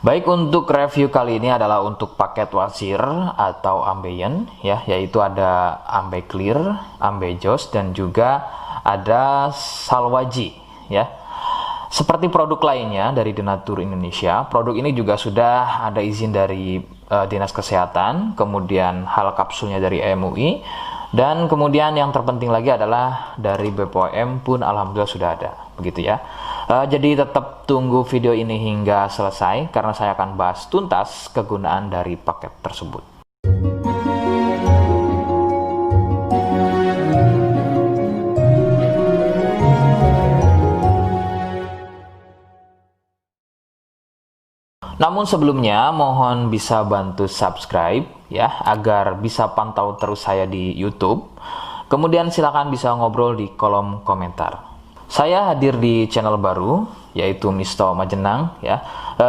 Baik, untuk review kali ini adalah untuk paket wasir atau ambeien ya, yaitu ada ambe clear, ambe jos, dan juga ada salwaji ya. Seperti produk lainnya dari Denatur Indonesia, produk ini juga sudah ada izin dari Dinas Kesehatan, kemudian hal kapsulnya dari MUI, dan kemudian yang terpenting lagi adalah dari BPOM pun alhamdulillah sudah ada, begitu ya. Jadi tetap tunggu video ini hingga selesai karena saya akan bahas tuntas kegunaan dari paket tersebut. Namun sebelumnya mohon bisa bantu subscribe ya agar bisa pantau terus saya di YouTube. Kemudian silakan bisa ngobrol di kolom komentar. Saya hadir di channel baru yaitu Misto Majenang ya.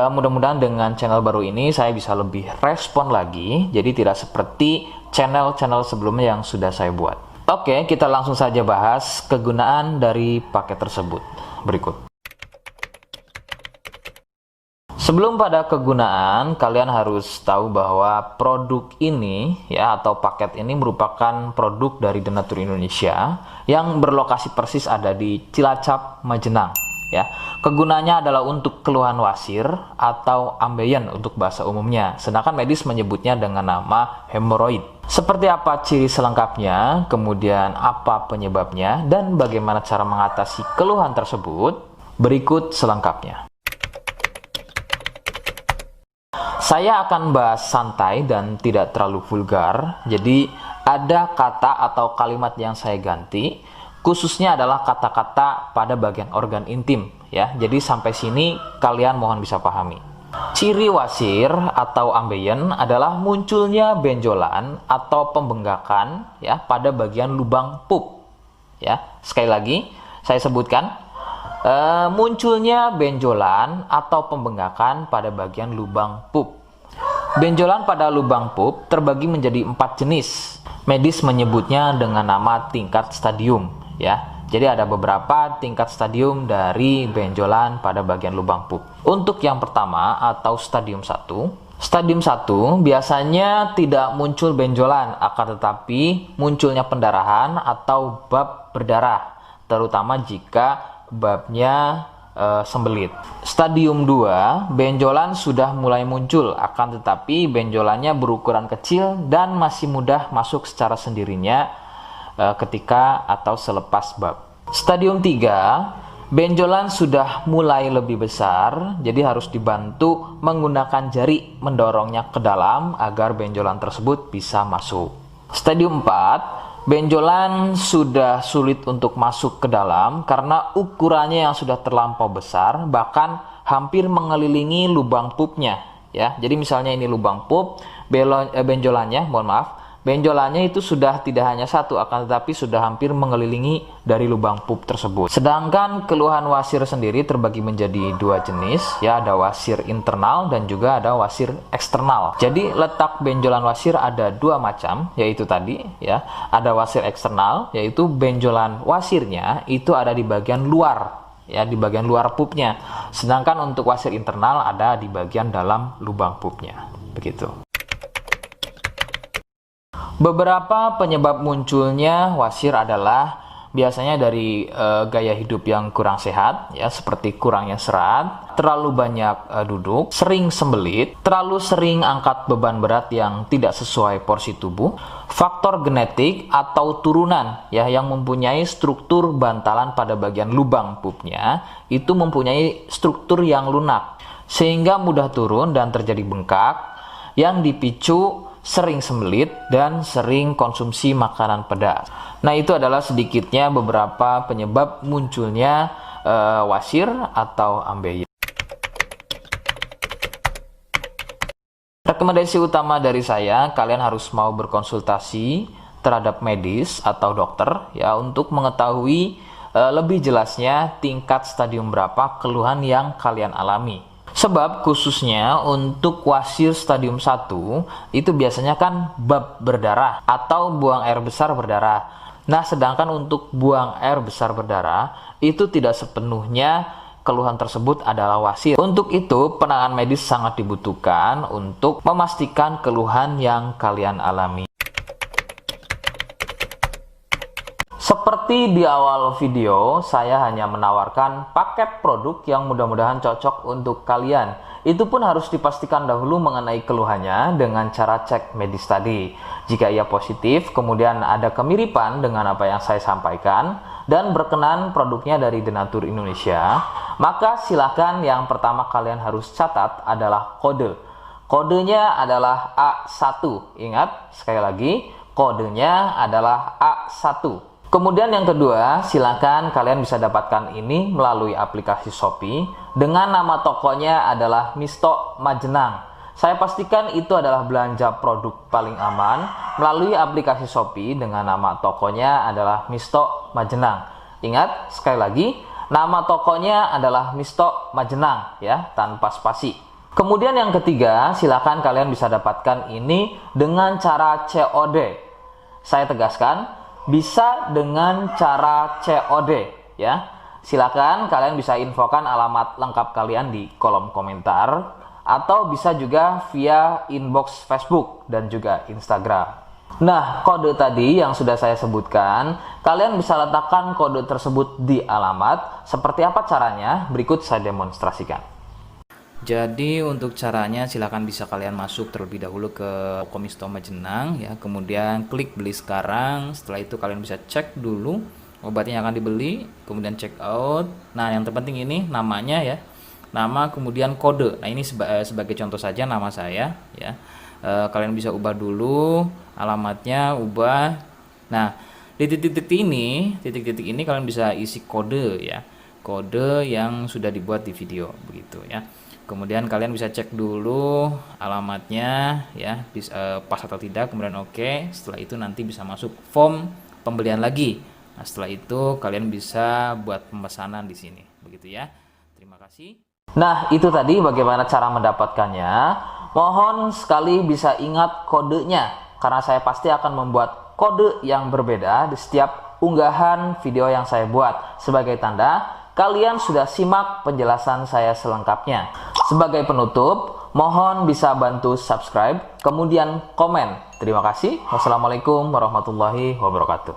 Mudah-mudahan dengan channel baru ini saya bisa lebih respon lagi, jadi tidak seperti channel-channel sebelumnya yang sudah saya buat. Oke, kita langsung saja bahas kegunaan dari paket tersebut. Berikut. Sebelum pada kegunaan, kalian harus tahu bahwa produk ini ya atau paket ini merupakan produk dari Denatur Indonesia yang berlokasi persis ada di Cilacap, Majenang ya. Kegunaannya adalah untuk keluhan wasir atau ambeien untuk bahasa umumnya, sedangkan medis menyebutnya dengan nama hemoroid. Seperti apa ciri selengkapnya, kemudian apa penyebabnya, dan bagaimana cara mengatasi keluhan tersebut, berikut selengkapnya. Saya akan bahas santai dan tidak terlalu vulgar, jadi ada kata atau kalimat yang saya ganti, khususnya adalah kata-kata pada bagian organ intim ya. Jadi sampai sini kalian mohon bisa pahami. Ciri wasir atau ambeien adalah munculnya benjolan atau pembengkakan ya pada bagian lubang pup ya. Sekali lagi saya sebutkan, munculnya benjolan atau pembengkakan pada bagian lubang pup. Benjolan pada lubang pup terbagi menjadi 4 jenis. Medis menyebutnya dengan nama tingkat stadium ya. Jadi ada beberapa tingkat stadium dari benjolan pada bagian lubang pup. Untuk yang pertama atau stadium 1, stadium 1 biasanya tidak muncul benjolan, akan tetapi munculnya pendarahan atau bab berdarah, terutama jika babnya sembelit. Stadium 2, benjolan sudah mulai muncul, akan tetapi benjolannya berukuran kecil dan masih mudah masuk secara sendirinya ketika atau selepas bab. Stadium 3, benjolan sudah mulai lebih besar, jadi harus dibantu menggunakan jari mendorongnya ke dalam agar benjolan tersebut bisa masuk. Stadium 4, benjolan sudah sulit untuk masuk ke dalam karena ukurannya yang sudah terlampau besar, bahkan hampir mengelilingi lubang pupnya ya. Jadi misalnya ini lubang pup, benjolannya, benjolannya itu sudah tidak hanya satu, akan tetapi sudah hampir mengelilingi dari lubang pup tersebut. Sedangkan keluhan wasir sendiri terbagi menjadi 2 jenis ya, ada wasir internal dan juga ada wasir eksternal. Jadi letak benjolan wasir ada 2 macam, yaitu tadi ya, ada wasir eksternal yaitu benjolan wasirnya itu ada di bagian luar ya, di bagian luar pupnya. Sedangkan untuk wasir internal ada di bagian dalam lubang pupnya. Begitu. Beberapa penyebab munculnya wasir adalah biasanya dari gaya hidup yang kurang sehat ya, seperti kurangnya serat, terlalu banyak duduk, sering sembelit, terlalu sering angkat beban berat yang tidak sesuai porsi tubuh, faktor genetik atau turunan ya yang mempunyai struktur bantalan pada bagian lubang pupnya itu mempunyai struktur yang lunak sehingga mudah turun dan terjadi bengkak yang dipicu sering sembelit dan sering konsumsi makanan pedas. Nah, itu adalah sedikitnya beberapa penyebab munculnya wasir atau ambeien. Rekomendasi utama dari saya, kalian harus mau berkonsultasi terhadap medis atau dokter ya untuk mengetahui lebih jelasnya tingkat stadium berapa keluhan yang kalian alami. Sebab khususnya untuk wasir stadium 1 itu biasanya kan bab berdarah atau buang air besar berdarah. Nah, sedangkan untuk buang air besar berdarah itu tidak sepenuhnya keluhan tersebut adalah wasir. Untuk itu, penanganan medis sangat dibutuhkan untuk memastikan keluhan yang kalian alami. Seperti di awal video, saya hanya menawarkan paket produk yang mudah-mudahan cocok untuk kalian. Itu pun harus dipastikan dahulu mengenai keluhannya dengan cara cek medis tadi. Jika ia positif, kemudian ada kemiripan dengan apa yang saya sampaikan, dan berkenan produknya dari Denatur Indonesia, maka silakan yang pertama kalian harus catat adalah kode. Kodenya adalah A1. Ingat, sekali lagi, kodenya adalah A1. Kemudian yang kedua, silakan kalian bisa dapatkan ini melalui aplikasi Shopee dengan nama tokonya adalah Misto Majenang. Saya pastikan itu adalah belanja produk paling aman melalui aplikasi Shopee dengan nama tokonya adalah Misto Majenang. Ingat, sekali lagi, nama tokonya adalah Misto Majenang ya, tanpa spasi. Kemudian yang ketiga, silakan kalian bisa dapatkan ini dengan cara COD. Saya tegaskan, bisa dengan cara COD ya. Silakan kalian bisa infokan alamat lengkap kalian di kolom komentar atau bisa juga via inbox Facebook dan juga Instagram. Nah, kode tadi yang sudah saya sebutkan, kalian bisa letakkan kode tersebut di alamat. Seperti apa caranya? Berikut saya demonstrasikan. Jadi untuk caranya silakan bisa kalian masuk terlebih dahulu ke toko Misto Majenang ya, kemudian klik beli sekarang. Setelah itu kalian bisa cek dulu obatnya yang akan dibeli, kemudian check out. Nah, yang terpenting ini namanya ya, nama kemudian kode. Nah, ini sebagai contoh saja nama saya ya. Kalian bisa ubah dulu alamatnya, ubah. Nah, di titik-titik ini kalian bisa isi kode ya, kode yang sudah dibuat di video begitu ya. Kemudian kalian bisa cek dulu alamatnya ya, pas atau tidak, kemudian oke. Setelah itu nanti bisa masuk form pembelian lagi. Nah, setelah itu kalian bisa buat pemesanan di sini begitu ya. Terima kasih. Nah, itu tadi bagaimana cara mendapatkannya. Mohon sekali bisa ingat kodenya, karena saya pasti akan membuat kode yang berbeda di setiap unggahan video yang saya buat sebagai tanda kalian sudah simak penjelasan saya selengkapnya. Sebagai penutup, mohon bisa bantu subscribe, kemudian komen. Terima kasih. Wassalamualaikum warahmatullahi wabarakatuh.